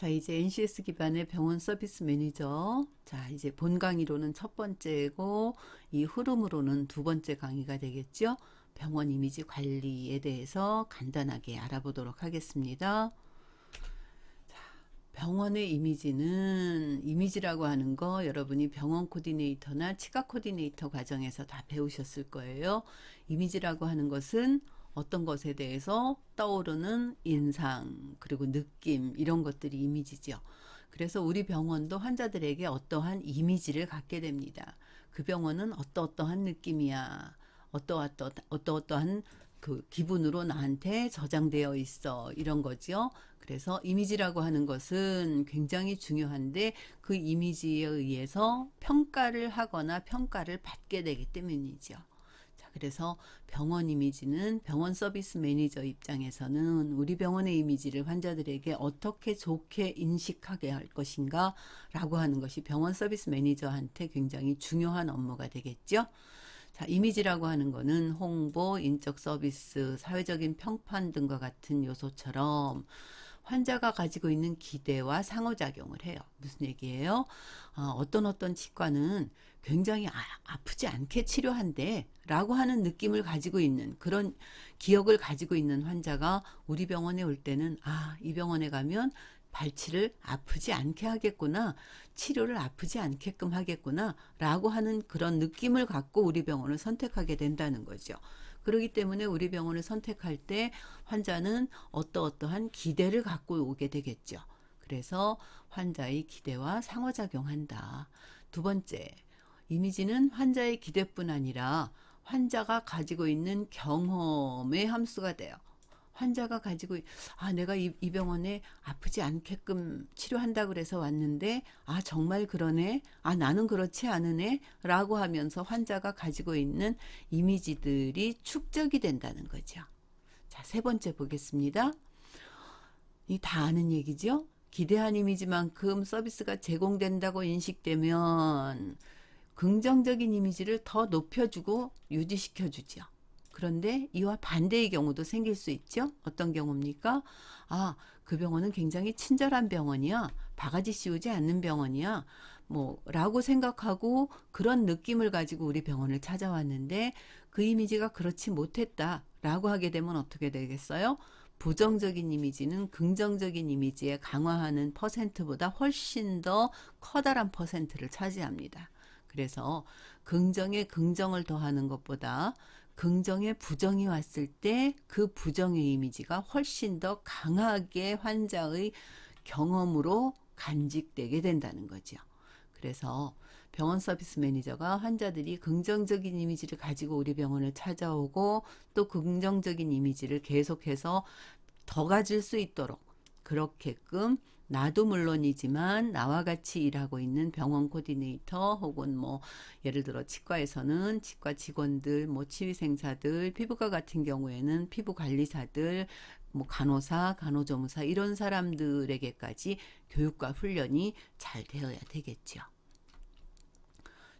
자, 이제 NCS 기반의 병원 서비스 매니저. 자, 이제 본 강의로는 첫 번째고, 이 흐름으로는 두 번째 강의가 되겠죠? 병원 이미지 관리에 대해서 간단하게 알아보도록 하겠습니다. 병원의 이미지는, 이미지라고 하는 거 여러분이 병원 코디네이터나 치과 코디네이터 과정에서 다 배우셨을 거예요. 이미지라고 하는 것은 어떤 것에 대해서 떠오르는 인상, 그리고 느낌, 이런 것들이 이미지죠. 그래서 우리 병원도 환자들에게 어떠한 이미지를 갖게 됩니다. 그 병원은 어떠어떠한 느낌이야. 어떠어떠한 그 기분으로 나한테 저장되어 있어. 이런 거죠. 그래서 이미지라고 하는 것은 굉장히 중요한데 그 이미지에 의해서 평가를 하거나 평가를 받게 되기 때문이죠. 자, 그래서 병원 이미지는 병원 서비스 매니저 입장에서는 우리 병원의 이미지를 환자들에게 어떻게 좋게 인식하게 할 것인가 라고 하는 것이 병원 서비스 매니저한테 굉장히 중요한 업무가 되겠죠. 자, 이미지라고 하는 거는 홍보, 인적 서비스, 사회적인 평판 등과 같은 요소처럼 환자가 가지고 있는 기대와 상호작용을 해요. 무슨 얘기예요? 어떤 치과는 굉장히 아프지 않게 치료한대 라고 하는 느낌을 가지고 있는 그런 기억을 가지고 있는 환자가 우리 병원에 올 때는 이 병원에 가면 발치를 아프지 않게 하겠구나, 치료를 아프지 않게끔 하겠구나 라고 하는 그런 느낌을 갖고 우리 병원을 선택하게 된다는 거죠. 그렇기 때문에 우리 병원을 선택할 때 환자는 어떠한 기대를 갖고 오게 되겠죠. 그래서 환자의 기대와 상호작용한다. 두 번째, 이미지는 환자의 기대뿐 아니라 환자가 가지고 있는 경험의 함수가 돼요. 환자가 가지고 내가 이 병원에 아프지 않게끔 치료한다 그래서 왔는데 정말 그러네, 나는 그렇지 않으네 라고 하면서 환자가 가지고 있는 이미지들이 축적이 된다는 거죠. 자, 세 번째 보겠습니다. 이 다 아는 얘기죠. 기대한 이미지만큼 서비스가 제공된다고 인식되면 긍정적인 이미지를 더 높여주고 유지시켜주죠. 그런데 이와 반대의 경우도 생길 수 있죠. 어떤 경우입니까? 그 병원은 굉장히 친절한 병원이야. 바가지 씌우지 않는 병원이야. 라고 생각하고 그런 느낌을 가지고 우리 병원을 찾아왔는데 그 이미지가 그렇지 못했다 라고 하게 되면 어떻게 되겠어요? 부정적인 이미지는 긍정적인 이미지에 강화하는 퍼센트보다 훨씬 더 커다란 퍼센트를 차지합니다. 그래서 긍정에 긍정을 더하는 것보다 긍정에 부정이 왔을 때 그 부정의 이미지가 훨씬 더 강하게 환자의 경험으로 간직되게 된다는 거죠. 그래서 병원 서비스 매니저가 환자들이 긍정적인 이미지를 가지고 우리 병원을 찾아오고 또 긍정적인 이미지를 계속해서 더 가질 수 있도록 그렇게끔 나도 물론이지만 나와 같이 일하고 있는 병원 코디네이터 혹은 예를 들어 치과에서는 치과 직원들, 치위생사들, 피부과 같은 경우에는 피부 관리사들, 간호사, 간호조무사 이런 사람들에게까지 교육과 훈련이 잘 되어야 되겠죠.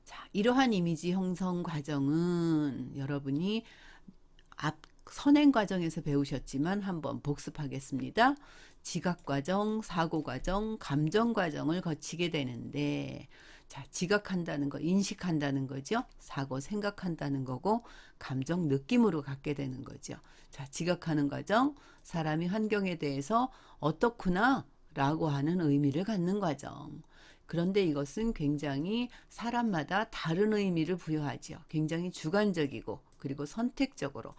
자, 이러한 이미지 형성 과정은 여러분이 앞 선행 과정에서 배우셨지만 한번 복습하겠습니다. 지각 과정, 사고 과정, 감정 과정을 거치게 되는데, 자, 지각한다는 거, 인식한다는 거죠. 사고, 생각한다는 거고, 감정, 느낌으로 갖게 되는 거죠. 자, 지각하는 과정, 사람이 환경에 대해서 어떻구나 라고 하는 의미를 갖는 과정. 그런데 이것은 굉장히 사람마다 다른 의미를 부여하죠. 굉장히 주관적이고 그리고 선택적으로.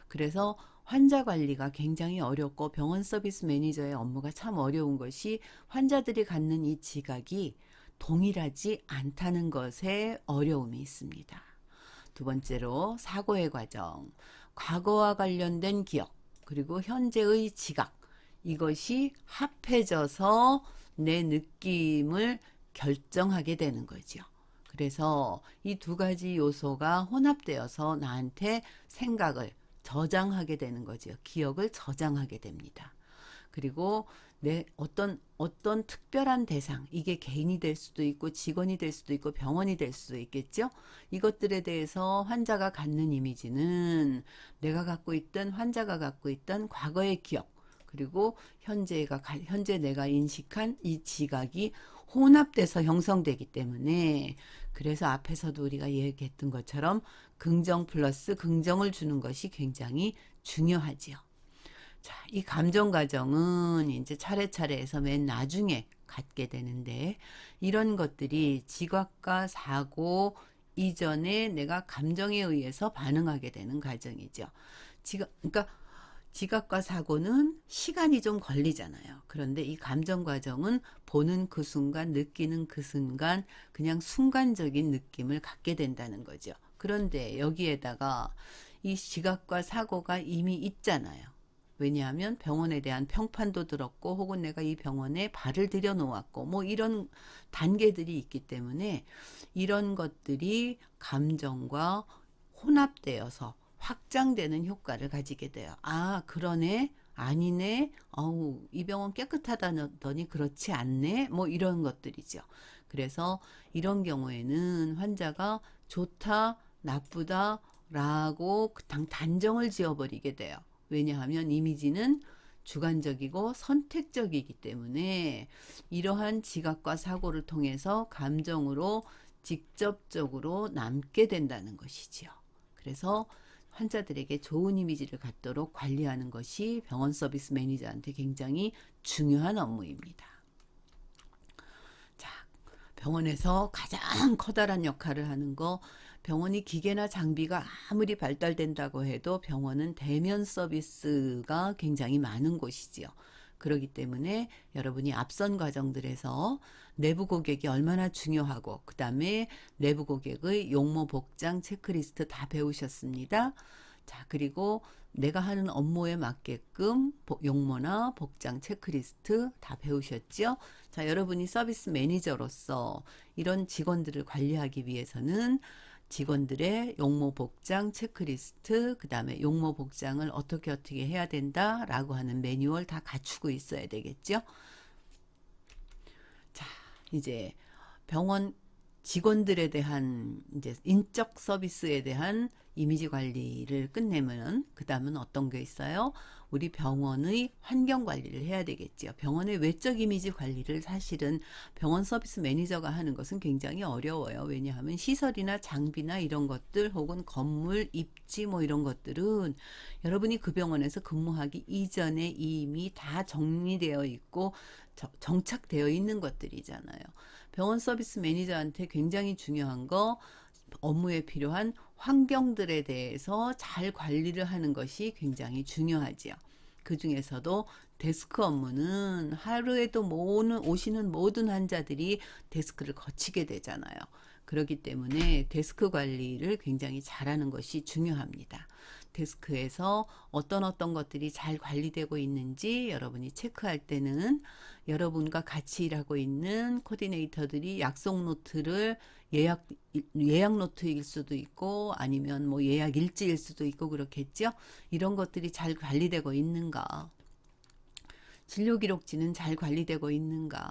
그래서 환자 관리가 굉장히 어렵고 병원 서비스 매니저의 업무가 참 어려운 것이 환자들이 갖는 이 지각이 동일하지 않다는 것에 어려움이 있습니다. 두 번째로 사고의 과정, 과거와 관련된 기억, 그리고 현재의 지각, 이것이 합해져서 내 느낌을 결정하게 되는 거죠. 그래서 이 두 가지 요소가 혼합되어서 나한테 생각을 저장하게 되는 거죠. 기억을 저장하게 됩니다. 그리고 내 어떤 특별한 대상, 이게 개인이 될 수도 있고 직원이 될 수도 있고 병원이 될 수도 있겠죠. 이것들에 대해서 환자가 갖는 이미지는 내가 갖고 있던 환자가 갖고 있던 과거의 기억, 그리고 현재 내가 인식한 이 지각이 혼합돼서 형성되기 때문에, 그래서 앞에서도 우리가 얘기했던 것처럼 긍정 플러스 긍정을 주는 것이 굉장히 중요하지요. 자, 이 감정 과정은 이제 차례차례 해서 맨 나중에 갖게 되는데, 이런 것들이 지각과 사고 이전에 내가 감정에 의해서 반응하게 되는 과정이죠. 그러니까 지각과 사고는 시간이 좀 걸리잖아요. 그런데 이 감정 과정은 보는 그 순간, 느끼는 그 순간, 그냥 순간적인 느낌을 갖게 된다는 거죠. 그런데 여기에다가 이 지각과 사고가 이미 있잖아요. 왜냐하면 병원에 대한 평판도 들었고, 혹은 내가 이 병원에 발을 들여 놓았고, 뭐 이런 단계들이 있기 때문에 이런 것들이 감정과 혼합되어서 확장되는 효과를 가지게 돼요. 아, 그러네. 아니네. 어우, 이 병원 깨끗하다더니 그렇지 않네. 뭐 이런 것들이죠. 그래서 이런 경우에는 환자가 좋다, 나쁘다 라고 단정을 지어버리게 돼요. 왜냐하면 이미지는 주관적이고 선택적이기 때문에 이러한 지각과 사고를 통해서 감정으로 직접적으로 남게 된다는 것이지요. 그래서 환자들에게 좋은 이미지를 갖도록 관리하는 것이 병원 서비스 매니저한테 굉장히 중요한 업무입니다. 자, 병원에서 가장 커다란 역할을 하는 거, 병원이 기계나 장비가 아무리 발달된다고 해도 병원은 대면 서비스가 굉장히 많은 곳이지요. 그렇기 때문에 여러분이 앞선 과정들에서 내부 고객이 얼마나 중요하고, 그 다음에 내부 고객의 용모 복장 체크리스트 다 배우셨습니다. 자, 그리고 내가 하는 업무에 맞게끔 용모나 복장 체크리스트 다 배우셨죠? 자, 여러분이 서비스 매니저로서 이런 직원들을 관리하기 위해서는 직원들의 용모 복장 체크리스트, 그 다음에 용모 복장을 어떻게 해야 된다라고 하는 매뉴얼 다 갖추고 있어야 되겠죠? 자, 이제 병원 직원들에 대한 이제 인적 서비스에 대한 이미지 관리를 끝내면 그 다음은 어떤 게 있어요? 우리 병원의 환경 관리를 해야 되겠죠. 병원의 외적 이미지 관리를 사실은 병원 서비스 매니저가 하는 것은 굉장히 어려워요. 왜냐하면 시설이나 장비나 이런 것들, 혹은 건물 입지 뭐 이런 것들은 여러분이 그 병원에서 근무하기 이전에 이미 다 정리되어 있고 정착되어 있는 것들이잖아요. 병원 서비스 매니저한테 굉장히 중요한 거, 업무에 필요한 환경들에 대해서 잘 관리를 하는 것이 굉장히 중요하지요. 그 중에서도 데스크 업무는 하루에도 오시는 모든 환자들이 데스크를 거치게 되잖아요. 그렇기 때문에 데스크 관리를 굉장히 잘하는 것이 중요합니다. 데스크에서 어떤 것들이 잘 관리되고 있는지 여러분이 체크할 때는 여러분과 같이 일하고 있는 코디네이터들이 약속 노트를 예약 노트일 수도 있고, 아니면 뭐 예약 일지일 수도 있고 그렇겠죠. 이런 것들이 잘 관리되고 있는가, 진료 기록지는 잘 관리되고 있는가,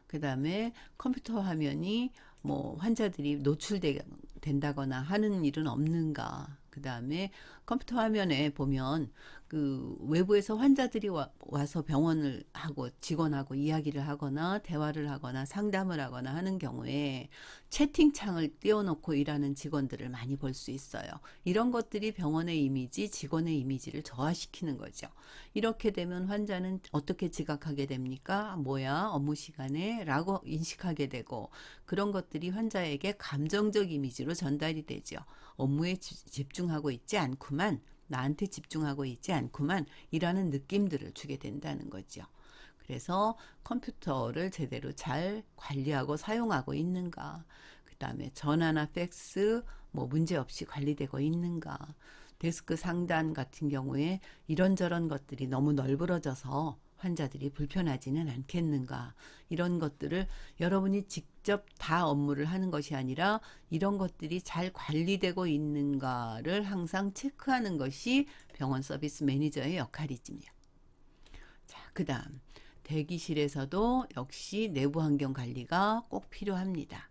그 다음에 컴퓨터 화면이 뭐 환자들이 노출된다거나 하는 일은 없는가, 그 다음에 컴퓨터 화면에 보면 그 외부에서 환자들이 와서 병원을 하고 직원하고 이야기를 하거나 대화를 하거나 상담을 하거나 하는 경우에 채팅창을 띄워놓고 일하는 직원들을 많이 볼 수 있어요. 이런 것들이 병원의 이미지, 직원의 이미지를 저하시키는 거죠. 이렇게 되면 환자는 어떻게 지각하게 됩니까? 뭐야, 업무 시간에? 라고 인식하게 되고, 그런 것들이 환자에게 감정적 이미지로 전달이 되죠. 업무에 집중하고 있지 않구만, 나한테 집중하고 있지 않구만, 이라는 느낌들을 주게 된다는 거죠. 그래서 컴퓨터를 제대로 잘 관리하고 사용하고 있는가, 그 다음에 전화나 팩스 뭐 문제 없이 관리되고 있는가, 데스크 상단 같은 경우에 이런저런 것들이 너무 널브러져서 환자들이 불편하지는 않겠는가, 이런 것들을 여러분이 직접 다 업무를 하는 것이 아니라 이런 것들이 잘 관리되고 있는가를 항상 체크하는 것이 병원 서비스 매니저의 역할이지요. 자, 그 다음 대기실에서도 역시 내부 환경 관리가 꼭 필요합니다.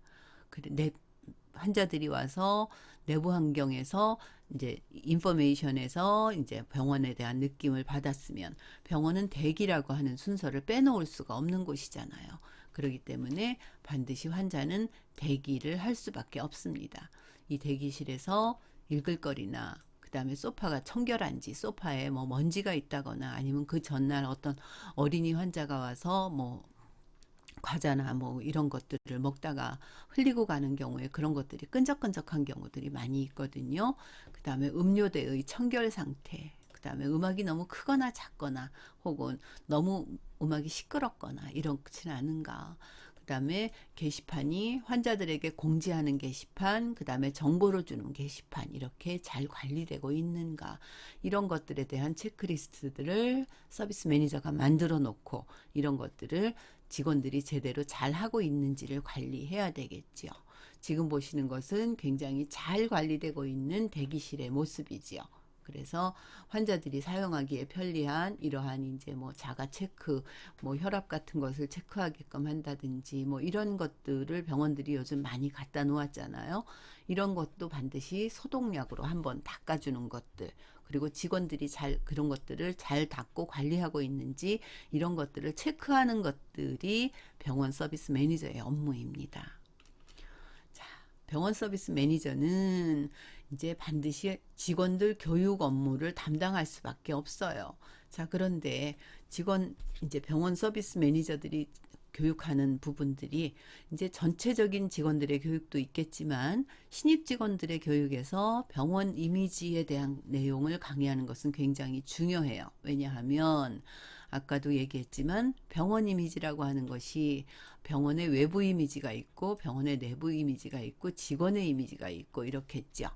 환자들이 와서 내부 환경에서 이제 인포메이션에서 이제 병원에 대한 느낌을 받았으면 병원은 대기라고 하는 순서를 빼놓을 수가 없는 곳이잖아요. 그렇기 때문에 반드시 환자는 대기를 할 수밖에 없습니다. 이 대기실에서 읽을 거리나 그다음에 소파가 청결한지, 소파에 뭐 먼지가 있다거나 아니면 그 전날 어떤 어린이 환자가 와서 뭐 과자나 뭐 이런 것들을 먹다가 흘리고 가는 경우에 그런 것들이 끈적끈적한 경우들이 많이 있거든요. 그다음에 음료대의 청결 상태, 그다음에 음악이 너무 크거나 작거나 혹은 너무 음악이 시끄럽거나 이렇지는 않은가. 그다음에 게시판이 환자들에게 공지하는 게시판, 그다음에 정보를 주는 게시판 이렇게 잘 관리되고 있는가. 이런 것들에 대한 체크리스트들을 서비스 매니저가 만들어 놓고 이런 것들을 직원들이 제대로 잘 하고 있는지를 관리해야 되겠죠. 지금 보시는 것은 굉장히 잘 관리되고 있는 대기실의 모습이지요. 그래서 환자들이 사용하기에 편리한 이러한 이제 뭐 자가 체크, 뭐 혈압 같은 것을 체크하게끔 한다든지 뭐 이런 것들을 병원들이 요즘 많이 갖다 놓았잖아요. 이런 것도 반드시 소독약으로 한번 닦아주는 것들. 그리고 직원들이 잘 그런 것들을 잘 닦고 관리하고 있는지 이런 것들을 체크하는 것들이 병원 서비스 매니저의 업무입니다. 자, 병원 서비스 매니저는 이제 반드시 직원들 교육 업무를 담당할 수밖에 없어요. 자, 그런데 이제 병원 서비스 매니저들이 교육하는 부분들이 이제 전체적인 직원들의 교육도 있겠지만 신입 직원들의 교육에서 병원 이미지에 대한 내용을 강의하는 것은 굉장히 중요해요. 왜냐하면 아까도 얘기했지만 병원 이미지라고 하는 것이 병원의 외부 이미지가 있고 병원의 내부 이미지가 있고 직원의 이미지가 있고 이렇겠죠.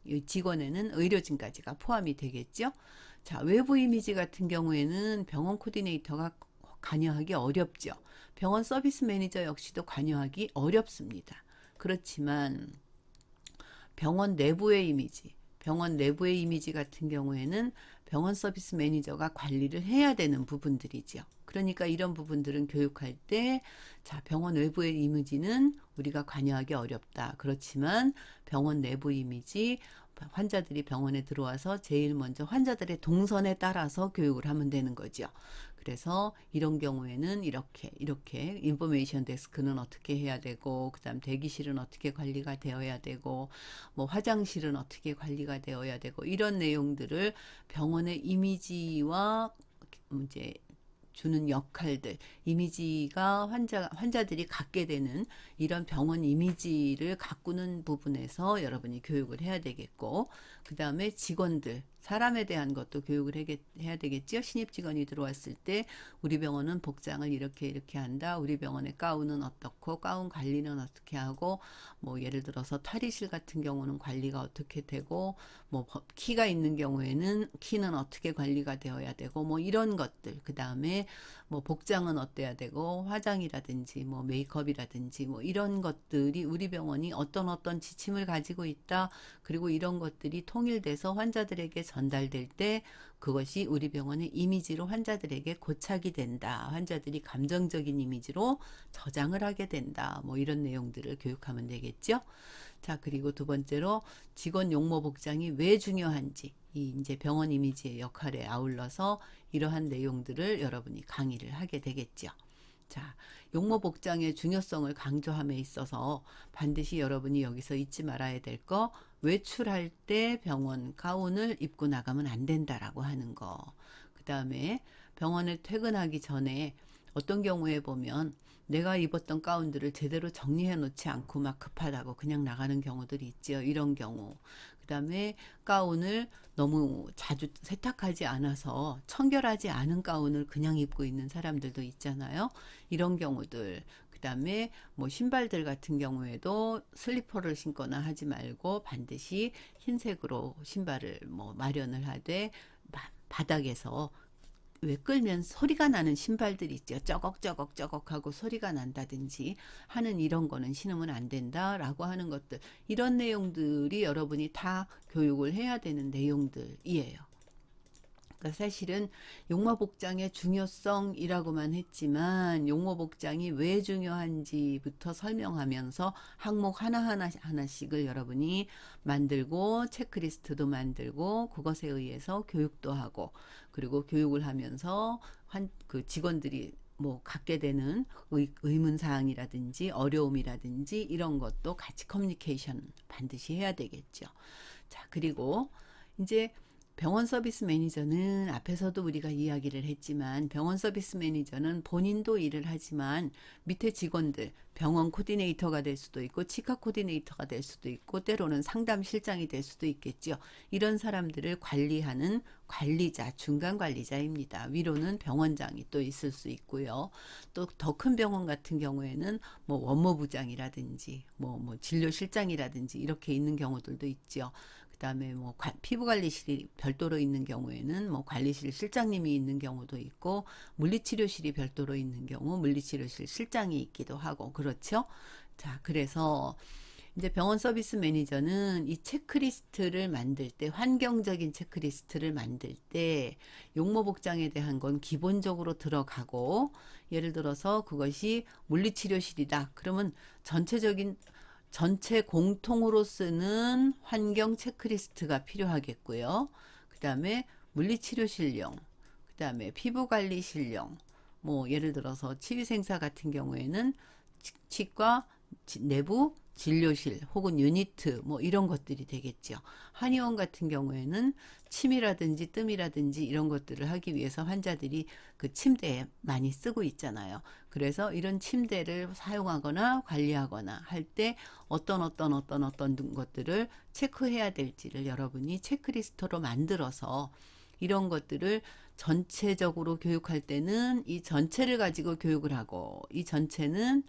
이 직원에는 의료진까지가 포함이 되겠죠. 자, 외부 이미지 같은 경우에는 병원 코디네이터가 관여하기 어렵죠. 병원 서비스 매니저 역시도 관여하기 어렵습니다. 그렇지만 병원 내부의 이미지 같은 경우에는 병원 서비스 매니저가 관리를 해야 되는 부분들이죠. 그러니까 이런 부분들은 교육할 때, 자, 병원 외부의 이미지는 우리가 관여하기 어렵다. 그렇지만 병원 내부 이미지, 환자들이 병원에 들어와서 제일 먼저 환자들의 동선에 따라서 교육을 하면 되는 거죠. 그래서 이런 경우에는 이렇게 인포메이션 데스크는 어떻게 해야 되고 그다음 대기실은 어떻게 관리가 되어야 되고 뭐 화장실은 어떻게 관리가 되어야 되고 이런 내용들을 병원의 이미지와 이제 주는 역할들, 이미지가 환자들이 갖게 되는 이런 병원 이미지를 가꾸는 부분에서 여러분이 교육을 해야 되겠고, 그 다음에 직원들, 사람에 대한 것도 교육을 해야 되겠죠. 신입 직원이 들어왔을 때 우리 병원은 복장을 이렇게 한다. 우리 병원의 가운은 어떻고 가운 관리는 어떻게 하고 뭐 예를 들어서 탈의실 같은 경우는 관리가 어떻게 되고 뭐 키가 있는 경우에는 키는 어떻게 관리가 되어야 되고 뭐 이런 것들. 그다음에 뭐 복장은 어때야 되고 화장이라든지 뭐 메이크업이라든지 뭐 이런 것들이 우리 병원이 어떤 지침을 가지고 있다. 그리고 이런 것들이 통일돼서 환자들에게 전달될 때 그것이 우리 병원의 이미지로 환자들에게 고착이 된다. 환자들이 감정적인 이미지로 저장을 하게 된다. 뭐 이런 내용들을 교육하면 되겠죠. 자, 그리고 두 번째로 직원 용모 복장이 왜 중요한지 이 이제 병원 이미지의 역할에 아울러서 이러한 내용들을 여러분이 강의를 하게 되겠죠. 자, 용모 복장의 중요성을 강조함에 있어서 반드시 여러분이 여기서 잊지 말아야 될 거, 외출할 때 병원 가운을 입고 나가면 안 된다라고 하는 거. 그 다음에 병원을 퇴근하기 전에 어떤 경우에 보면 내가 입었던 가운들을 제대로 정리해 놓지 않고 막 급하다고 그냥 나가는 경우들이 있죠. 이런 경우. 그 다음에 가운을 너무 자주 세탁하지 않아서 청결하지 않은 가운을 그냥 입고 있는 사람들도 있잖아요. 이런 경우들. 그 다음에 뭐 신발들 같은 경우에도 슬리퍼를 신거나 하지 말고 반드시 흰색으로 신발을 뭐 마련을 하되 바닥에서 왜 끌면 소리가 나는 신발들이 있죠. 쩌걱쩌걱쩌걱 하고 소리가 난다든지 하는 이런 거는 신으면 안 된다라고 하는 것들. 이런 내용들이 여러분이 다 교육을 해야 되는 내용들이에요. 그러니까 사실은 용모복장의 중요성이라고만 했지만 용모복장이 왜 중요한지부터 설명하면서 항목 하나씩을 여러분이 만들고 체크리스트도 만들고 그것에 의해서 교육도 하고 그리고 교육을 하면서 그 직원들이 뭐 갖게 되는 의문사항이라든지 어려움이라든지 이런 것도 같이 커뮤니케이션 반드시 해야 되겠죠. 자, 그리고 이제 병원 서비스 매니저는 앞에서도 우리가 이야기를 했지만 병원 서비스 매니저는 본인도 일을 하지만 밑에 직원들 병원 코디네이터가 될 수도 있고 치과 코디네이터가 될 수도 있고 때로는 상담실장이 될 수도 있겠죠. 이런 사람들을 관리하는 관리자, 중간 관리자입니다. 위로는 병원장이 또 있을 수 있고요. 또 더 큰 병원 같은 경우에는 뭐 원모부장이라든지 뭐 진료실장이라든지 이렇게 있는 경우들도 있죠. 그다음에 뭐 피부관리실이 별도로 있는 경우에는 뭐 관리실 실장님이 있는 경우도 있고 물리치료실이 별도로 있는 경우 물리치료실 실장이 있기도 하고 그렇죠. 자, 그래서 이제 병원 서비스 매니저는 이 체크리스트를 만들 때 환경적인 체크리스트를 만들 때 용모복장에 대한 건 기본적으로 들어가고 예를 들어서 그것이 물리치료실이다. 그러면 전체 공통으로 쓰는 환경 체크리스트가 필요하겠고요. 그 다음에 물리치료실용, 그 다음에 피부관리실용, 뭐 예를 들어서 치위생사 같은 경우에는 치과 내부 진료실 혹은 유니트 뭐 이런 것들이 되겠죠. 한의원 같은 경우에는 침이라든지 뜸이라든지 이런 것들을 하기 위해서 환자들이 그 침대에 많이 쓰고 있잖아요. 그래서 이런 침대를 사용하거나 관리하거나 할 때 어떤 것들을 체크해야 될지를 여러분이 체크리스트로 만들어서 이런 것들을 전체적으로 교육할 때는 이 전체를 가지고 교육을 하고 이 전체는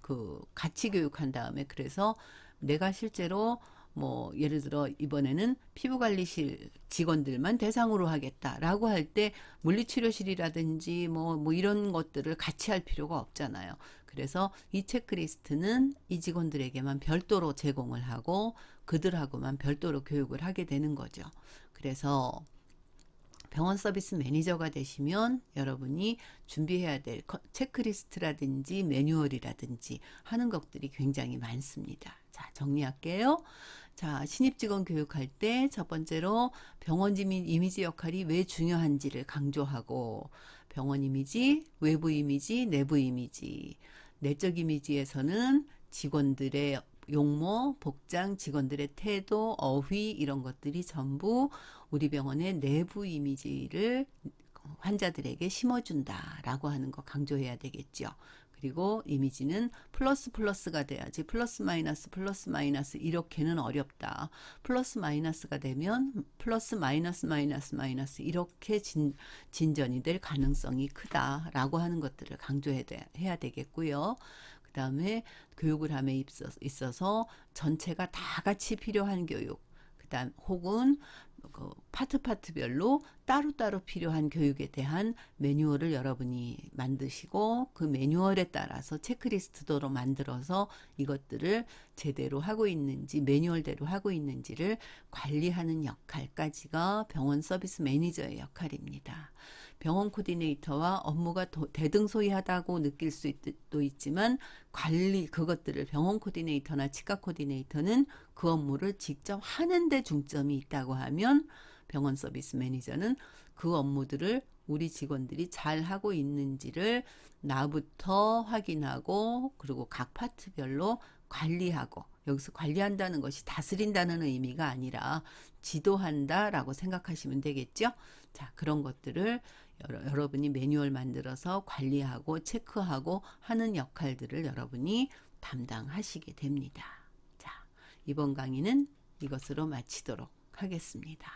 그 같이 교육한 다음에 그래서 내가 실제로 뭐 예를 들어 이번에는 피부관리실 직원들만 대상으로 하겠다라고 할 때 물리치료실이라든지 뭐 이런 것들을 같이 할 필요가 없잖아요. 그래서 이 체크리스트는 이 직원들에게만 별도로 제공을 하고 그들하고만 별도로 교육을 하게 되는 거죠. 그래서 병원 서비스 매니저가 되시면 여러분이 준비해야 될 체크리스트라든지 매뉴얼이라든지 하는 것들이 굉장히 많습니다. 자, 정리할게요. 자, 신입 직원 교육할 때 첫 번째로 병원 이미지 역할이 왜 중요한지를 강조하고 병원 이미지, 외부 이미지, 내부 이미지. 내적 이미지에서는 직원들의 용모, 복장, 직원들의 태도, 어휘 이런 것들이 전부 우리 병원의 내부 이미지를 환자들에게 심어준다라고 하는 거 강조해야 되겠죠. 그리고 이미지는 플러스가 돼야지 플러스 마이너스 이렇게는 어렵다. 플러스 마이너스가 되면 플러스 마이너스 이렇게 진전이 될 가능성이 크다라고 하는 것들을 강조해야 되겠고요. 그 다음에 교육을 함에 있어서 전체가 다 같이 필요한 교육, 그다음 혹은 그 파트별로 따로따로 필요한 교육에 대한 매뉴얼을 여러분이 만드시고 그 매뉴얼에 따라서 체크리스트도로 만들어서 이것들을 제대로 하고 있는지 매뉴얼대로 하고 있는지를 관리하는 역할까지가 병원 서비스 매니저의 역할입니다. 병원 코디네이터와 업무가 대등소이하다고 느낄 수도 있지만 그것들을 병원 코디네이터나 치과 코디네이터는 그 업무를 직접 하는 데 중점이 있다고 하면 병원 서비스 매니저는 그 업무들을 우리 직원들이 잘 하고 있는지를 나부터 확인하고 그리고 각 파트별로 관리하고 여기서 관리한다는 것이 다스린다는 의미가 아니라 지도한다라고 생각하시면 되겠죠. 자, 그런 것들을 여러분이 매뉴얼 만들어서 관리하고 체크하고 하는 역할들을 여러분이 담당하시게 됩니다. 자, 이번 강의는 이것으로 마치도록 하겠습니다.